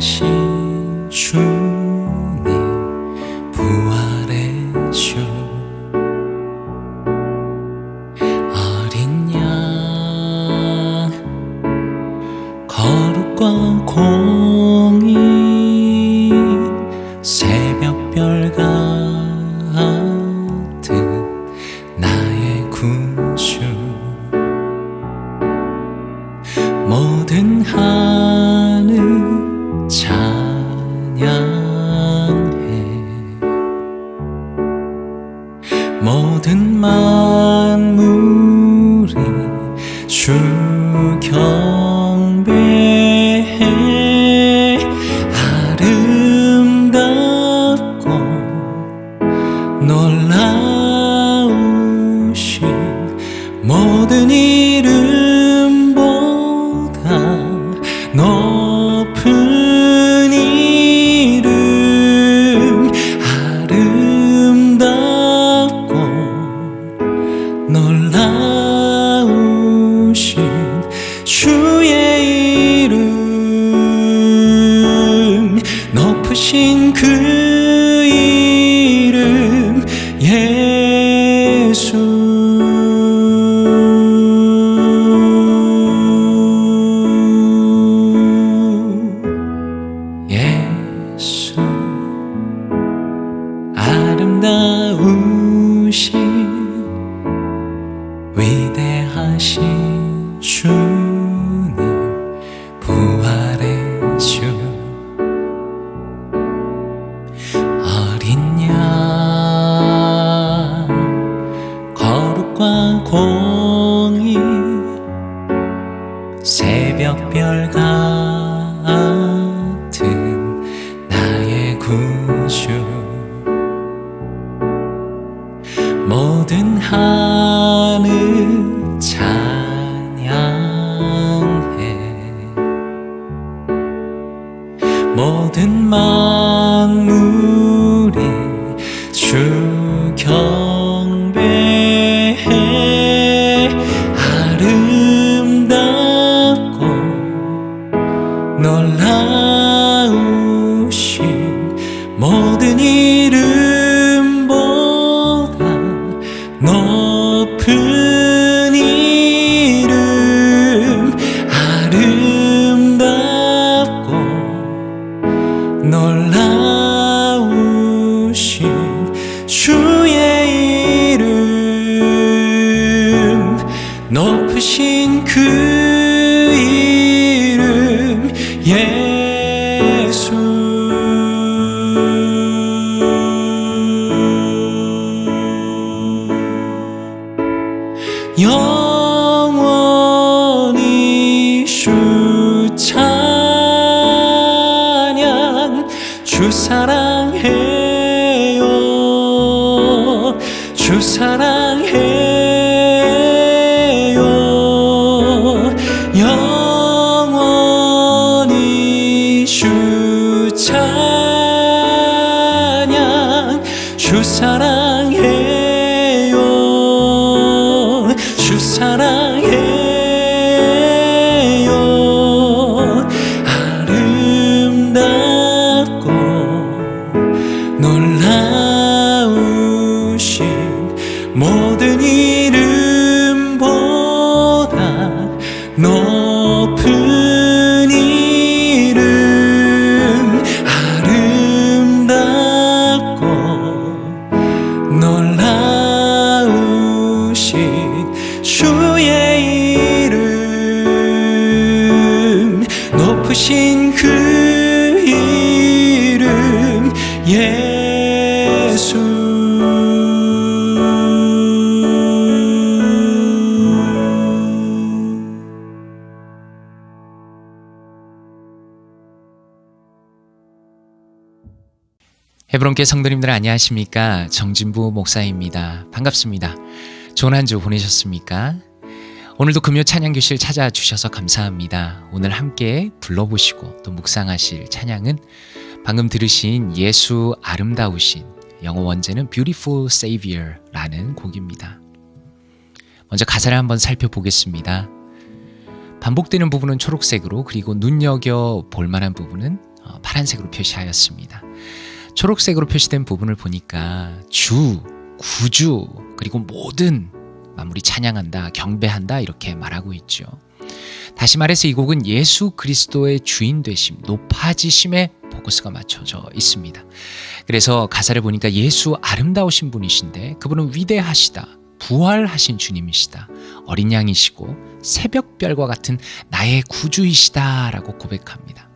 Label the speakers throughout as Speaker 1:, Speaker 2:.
Speaker 1: 위대하신 주님 부활의 주 어린 양 거룩과 공의 새벽별 같은 나의 구주 모든 하늘 찬양해 모든 만물이 주 경배해 아름답고 놀라우신 모든 이름보다 높은 이름 아름답고 놀라우신 주의 이름 높으신 그 이름 예수 아름다우신 위대하신 주님 부활의 주 어린 양 거룩과 공의 새벽별 같은 나의 구주 모든 하늘 찬양해 모든 만물이 주 경배해 아름답고 놀라우신 모든 이름보다 높은 이름 아름답고 놀라우신 주의 이름 높으신 그 이름 예수 영원히 주 찬양 주 사랑해요 주 사랑해요 영원히 주 찬양 주 사랑해요 주 사랑해요 아름답고 놀라우신 모든 이름보다 높은 이름 아름답고 놀라우신 주의 이름 높으신 그 이름 예수 헤브론교회 성도님들 안녕하십니까? 정진부 목사입니다. 반갑습니다. 좋은 한 주 보내셨습니까? 오늘도 금요 찬양교실 찾아주셔서 감사합니다. 오늘 함께 불러보시고 또 묵상하실 찬양은 방금 들으신 예수 아름다우신, 영어 원제는 Beautiful Savior라는 곡입니다. 먼저 가사를 한번 살펴보겠습니다. 반복되는 부분은 초록색으로, 그리고 눈여겨 볼만한 부분은 파란색으로 표시하였습니다. 초록색으로 표시된 부분을 보니까 주, 구주, 그리고 모든 만물이 찬양한다, 경배한다 이렇게 말하고 있죠. 다시 말해서 이 곡은 예수 그리스도의 주인 되심, 높아지심에 포커스가 맞춰져 있습니다. 그래서 가사를 보니까 예수 아름다우신 분이신데 그분은 위대하시다, 부활하신 주님이시다, 어린 양이시고 새벽별과 같은 나의 구주이시다 라고 고백합니다.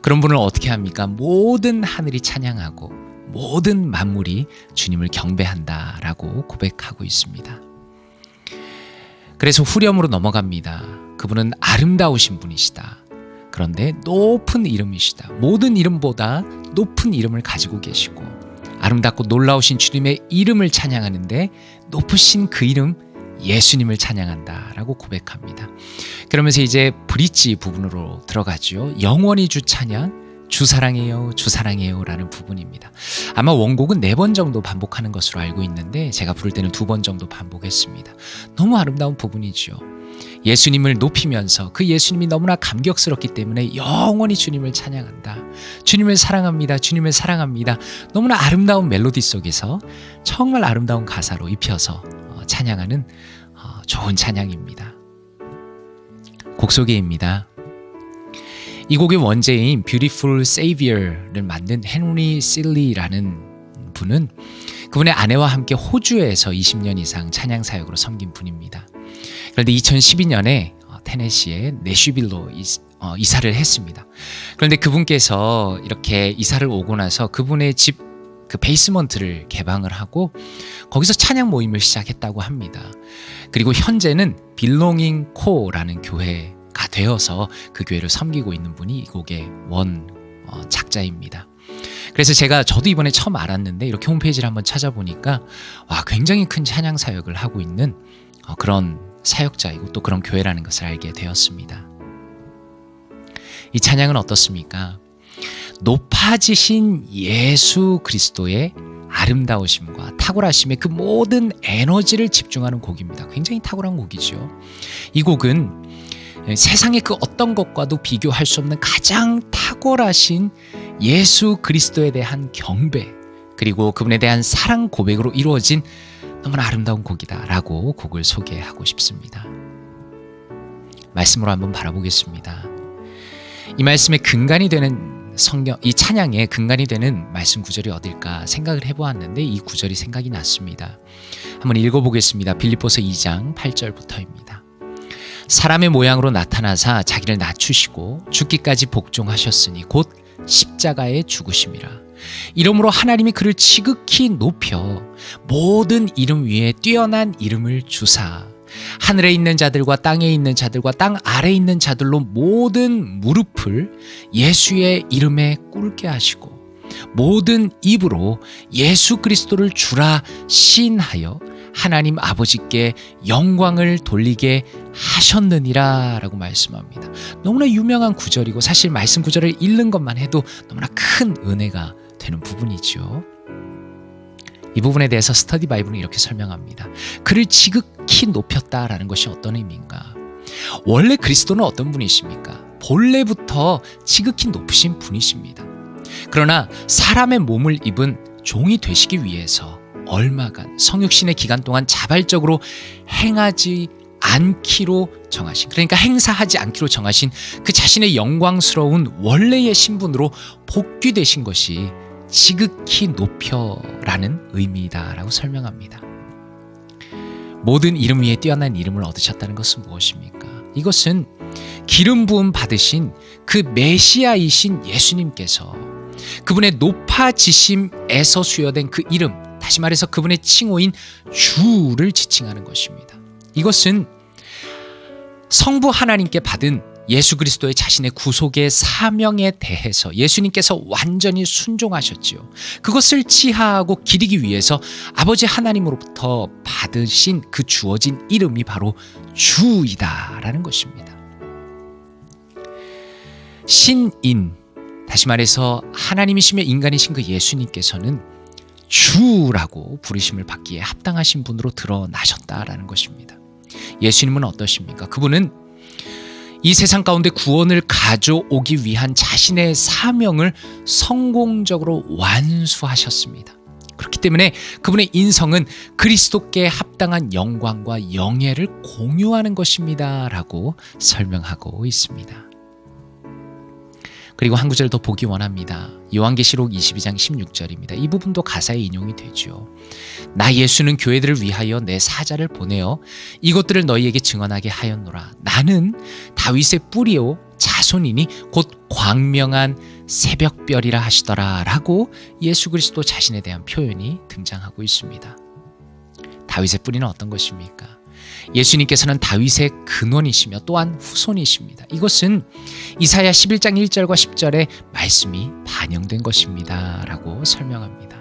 Speaker 1: 그런 분을 어떻게 합니까? 모든 하늘이 찬양하고 모든 만물이 주님을 경배한다 라고 고백하고 있습니다. 그래서 후렴으로 넘어갑니다. 그분은 아름다우신 분이시다. 그런데 높은 이름이시다. 모든 이름보다 높은 이름을 가지고 계시고 아름답고 놀라우신 주님의 이름을 찬양하는데 높으신 그 이름 예수님을 찬양한다 라고 고백합니다. 그러면서 이제 브릿지 부분으로 들어가죠. 영원히 주 찬양, 주 사랑해요, 주 사랑해요 라는 부분입니다. 아마 원곡은 4번 정도 반복하는 것으로 알고 있는데 제가 부를 때는 2번 정도 반복했습니다. 너무 아름다운 부분이죠. 예수님을 높이면서 그 예수님이 너무나 감격스럽기 때문에 영원히 주님을 찬양한다. 주님을 사랑합니다. 주님을 사랑합니다. 너무나 아름다운 멜로디 속에서 정말 아름다운 가사로 입혀서 찬양하는 좋은 찬양입니다. 곡 소개입니다. 이 곡의 원제인 Beautiful Savior를 만든 헨리 실리라는 분은 그분의 아내와 함께 호주에서 20년 이상 찬양 사역으로 섬긴 분입니다. 그런데 2012년에 테네시의 내슈빌로 이사를 했습니다. 그런데 그분께서 이렇게 이사를 오고 나서 그분의 집 그 베이스먼트를 개방을 하고 거기서 찬양 모임을 시작했다고 합니다. 그리고 현재는 Belonging Co라는 교회가 되어서 그 교회를 섬기고 있는 분이 이 곡의 작자입니다. 그래서 저도 이번에 처음 알았는데 이렇게 홈페이지를 한번 찾아보니까 굉장히 큰 찬양 사역을 하고 있는 그런 사역자이고 또 그런 교회라는 것을 알게 되었습니다. 이 찬양은 어떻습니까? 높아지신 예수 그리스도의 아름다우심과 탁월하심의 그 모든 에너지를 집중하는 곡입니다. 굉장히 탁월한 곡이죠. 이 곡은 세상의 그 어떤 것과도 비교할 수 없는 가장 탁월하신 예수 그리스도에 대한 경배 그리고 그분에 대한 사랑 고백으로 이루어진 너무나 아름다운 곡이다라고 곡을 소개하고 싶습니다. 말씀으로 한번 바라보겠습니다. 이 말씀의 근간이 되는 이 찬양의 근간이 되는 말씀 구절이 어딜까 생각을 해보았는데 이 구절이 생각이 났습니다. 한번 읽어보겠습니다. 빌립보서 2장 8절부터입니다. 사람의 모양으로 나타나사 자기를 낮추시고 죽기까지 복종하셨으니 곧 십자가에 죽으심이라. 이러므로 하나님이 그를 지극히 높여 모든 이름 위에 뛰어난 이름을 주사 하늘에 있는 자들과 땅에 있는 자들과 땅 아래에 있는 자들로 모든 무릎을 예수의 이름에 꿇게 하시고 모든 입으로 예수 그리스도를 주라 시인하여 하나님 아버지께 영광을 돌리게 하셨느니라 라고 말씀합니다. 너무나 유명한 구절이고 사실 말씀 구절을 읽는 것만 해도 너무나 큰 은혜가 되는 부분이죠. 이 부분에 대해서 스터디 바이블은 이렇게 설명합니다. 그를 지극히 높였다라는 것이 어떤 의미인가? 원래 그리스도는 어떤 분이십니까? 본래부터 지극히 높으신 분이십니다. 그러나 사람의 몸을 입은 종이 되시기 위해서 얼마간 성육신의 기간 동안 자발적으로 행하지 않기로 정하신, 그러니까 행사하지 않기로 정하신 그 자신의 영광스러운 원래의 신분으로 복귀되신 것이 지극히 높여라는 의미다라고 설명합니다. 모든 이름 위에 뛰어난 이름을 얻으셨다는 것은 무엇입니까? 이것은 기름 부음 받으신 그 메시아이신 예수님께서 그분의 높아지심에서 수여된 그 이름, 다시 말해서 그분의 칭호인 주를 지칭하는 것입니다. 이것은 성부 하나님께 받은 예수 그리스도의 자신의 구속의 사명에 대해서 예수님께서 완전히 순종하셨지요. 그것을 치하하고 기리기 위해서 아버지 하나님으로부터 받으신 그 주어진 이름이 바로 주이다라는 것입니다. 신인, 다시 말해서 하나님이시며 인간이신 그 예수님께서는 주라고 부르심을 받기에 합당하신 분으로 드러나셨다라는 것입니다. 예수님은 어떠십니까? 그분은 이 세상 가운데 구원을 가져오기 위한 자신의 사명을 성공적으로 완수하셨습니다. 그렇기 때문에 그분의 인성은 그리스도께 합당한 영광과 영예를 공유하는 것입니다 라고 설명하고 있습니다. 그리고 한 구절 더 보기 원합니다. 요한계시록 22장 16절입니다. 이 부분도 가사에 인용이 되죠. 나 예수는 교회들을 위하여 내 사자를 보내어 이것들을 너희에게 증언하게 하였노라. 나는 다윗의 뿌리요 자손이니 곧 광명한 새벽별이라 하시더라 라고 예수 그리스도 자신에 대한 표현이 등장하고 있습니다. 다윗의 뿌리는 어떤 것입니까? 예수님께서는 다윗의 근원이시며 또한 후손이십니다. 이것은 이사야 11장 1절과 10절의 말씀이 반영된 것입니다 라고 설명합니다.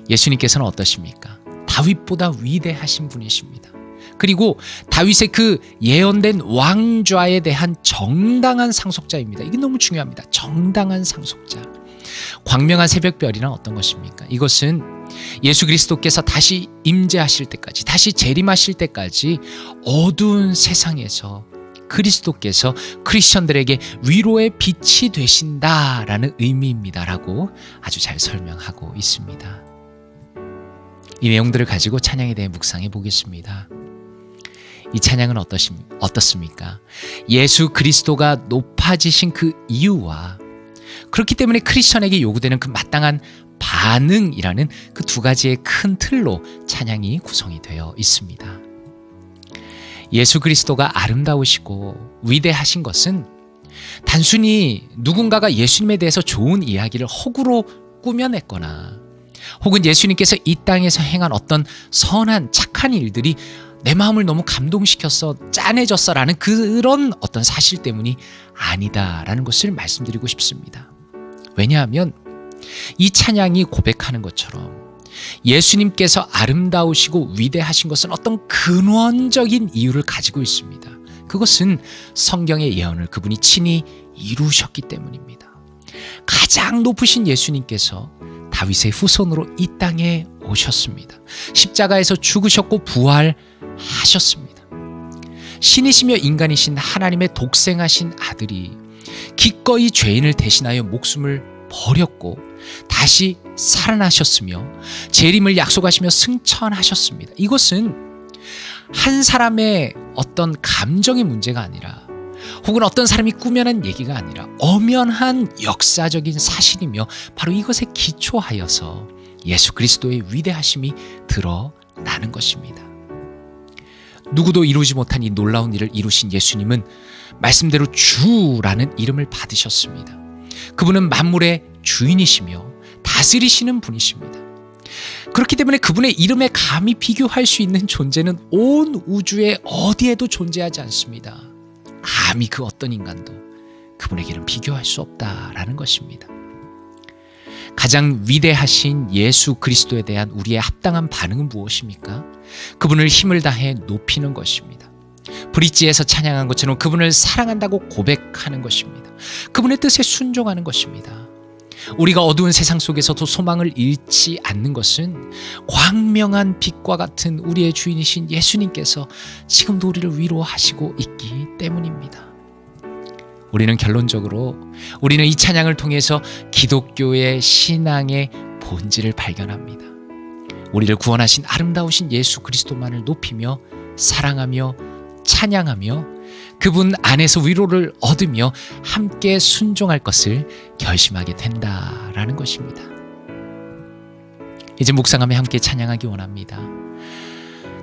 Speaker 1: 예수님께서는 어떠십니까? 다윗보다 위대하신 분이십니다. 그리고 다윗의 그 예언된 왕좌에 대한 정당한 상속자입니다. 이게 너무 중요합니다. 정당한 상속자. 광명한 새벽별이란 어떤 것입니까? 이것은 예수 그리스도께서 다시 임재하실 때까지, 다시 재림하실 때까지 어두운 세상에서 그리스도께서 크리스천들에게 위로의 빛이 되신다라는 의미입니다라고 아주 잘 설명하고 있습니다. 이 내용들을 가지고 찬양에 대해 묵상해 보겠습니다. 이 찬양은 어떻습니까? 예수 그리스도가 높아지신 그 이유와 그렇기 때문에 크리스천에게 요구되는 그 마땅한 반응이라는 그 두 가지의 큰 틀로 찬양이 구성이 되어 있습니다. 예수 그리스도가 아름다우시고 위대하신 것은 단순히 누군가가 예수님에 대해서 좋은 이야기를 허구로 꾸며냈거나 혹은 예수님께서 이 땅에서 행한 어떤 선한 착한 일들이 내 마음을 너무 감동시켰어, 짠해졌어 라는 그런 어떤 사실 때문이 아니다라는 것을 말씀드리고 싶습니다. 왜냐하면 이 찬양이 고백하는 것처럼 예수님께서 아름다우시고 위대하신 것은 어떤 근원적인 이유를 가지고 있습니다. 그것은 성경의 예언을 그분이 친히 이루셨기 때문입니다. 가장 높으신 예수님께서 다윗의 후손으로 이 땅에 오셨습니다. 십자가에서 죽으셨고 부활하셨습니다. 신이시며 인간이신 하나님의 독생하신 아들이 기꺼이 죄인을 대신하여 목숨을 버렸고 다시 살아나셨으며 재림을 약속하시며 승천하셨습니다. 이것은 한 사람의 어떤 감정의 문제가 아니라 혹은 어떤 사람이 꾸며낸 얘기가 아니라 엄연한 역사적인 사실이며 바로 이것에 기초하여서 예수 그리스도의 위대하심이 드러나는 것입니다. 누구도 이루지 못한 이 놀라운 일을 이루신 예수님은 말씀대로 주라는 이름을 받으셨습니다. 그분은 만물의 주인이시며 다스리시는 분이십니다. 그렇기 때문에 그분의 이름에 감히 비교할 수 있는 존재는 온 우주에 어디에도 존재하지 않습니다. 감히 그 어떤 인간도 그분에게는 비교할 수 없다라는 것입니다. 가장 위대하신 예수 그리스도에 대한 우리의 합당한 반응은 무엇입니까? 그분을 힘을 다해 높이는 것입니다. 브릿지에서 찬양한 것처럼 그분을 사랑한다고 고백하는 것입니다. 그분의 뜻에 순종하는 것입니다. 우리가 어두운 세상 속에서도 소망을 잃지 않는 것은 광명한 빛과 같은 우리의 주인이신 예수님께서 지금도 우리를 위로하시고 있기 때문입니다. 우리는 결론적으로 우리는 이 찬양을 통해서 기독교의 신앙의 본질을 발견합니다. 우리를 구원하신 아름다우신 예수 그리스도만을 높이며 사랑하며 찬양하며 그분 안에서 위로를 얻으며 함께 순종할 것을 결심하게 된다라는 것입니다. 이제 묵상하며 함께 찬양하기 원합니다.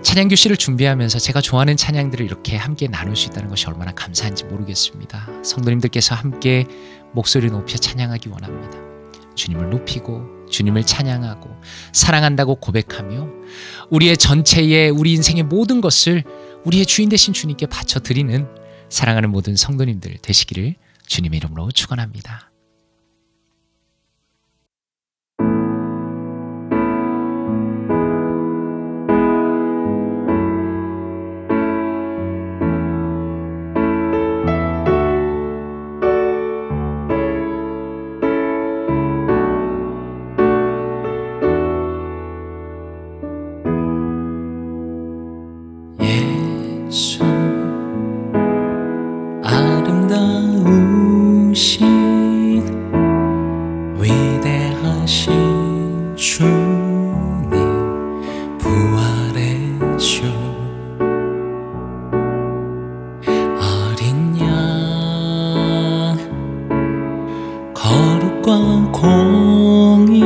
Speaker 1: 찬양 교실을 준비하면서 제가 좋아하는 찬양들을 이렇게 함께 나눌 수 있다는 것이 얼마나 감사한지 모르겠습니다. 성도님들께서 함께 목소리 높여 찬양하기 원합니다. 주님을 높이고 주님을 찬양하고 사랑한다고 고백하며 우리의 전체의 우리 인생의 모든 것을 우리의 주인 되신 주님께 바쳐드리는 사랑하는 모든 성도님들 되시기를 주님의 이름으로 축원합니다.
Speaker 2: 예수 주님 부활의 주 어린 양 거룩과 공의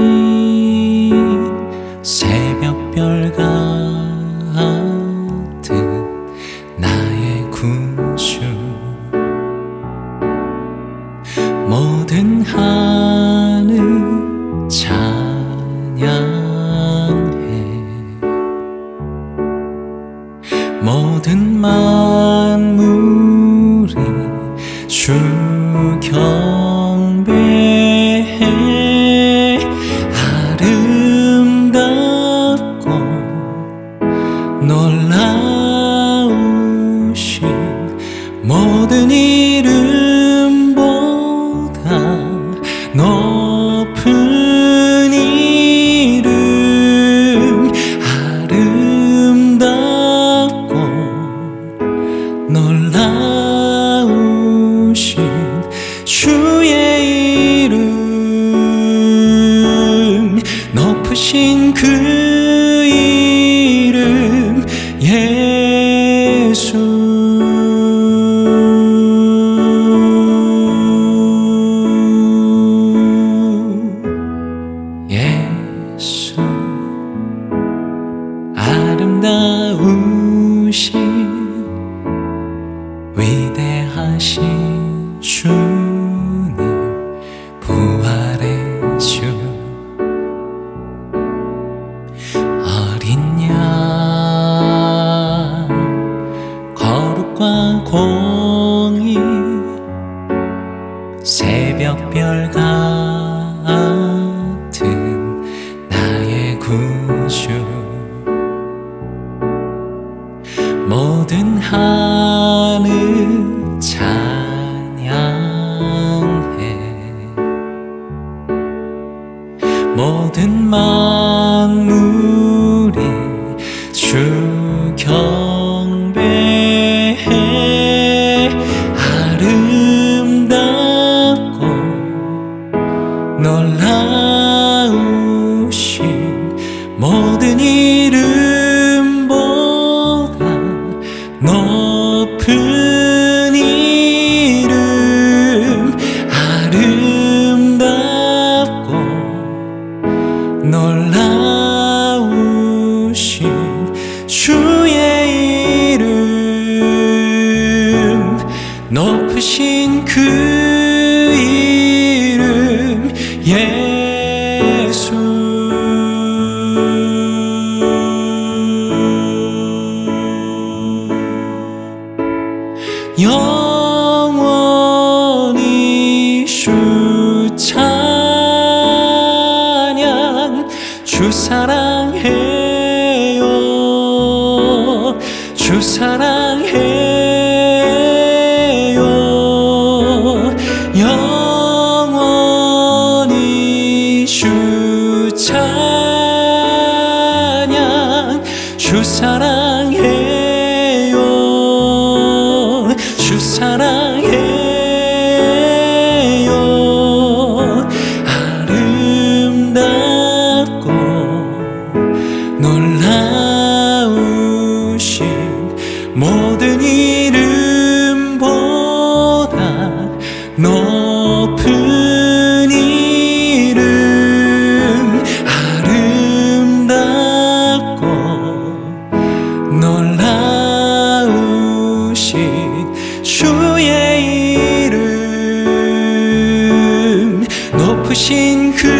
Speaker 2: 새벽별 같은 나의 구주 모든 하늘 찬양해 모든 만물이 주 경배해 아름답고 놀라우신 모든 이름보다 높은 이름 아름답고 놀라우신 주의 이름 높으신 그 이름 예수 예수 아름다우신 위대하신 주님 부활의 주 어린 양 거룩과 공의 새벽별 같은 나의 구주 모든 하늘 찬양해 모든 만물이 주 경배해 아름답고 놀라우신 모든 이름보다 높은 이름 아름답고 놀라우신 주의 이름 높으신 그 이름 예수 영원히 주 찬양 주 사랑해요 주 사랑해요 영원히 주 찬양 주 사랑해요 주 사랑해요 아름답고 놀라우신 모든 이름보다 높은 이름 아름답고 놀라우신 주의 이름 높으신 그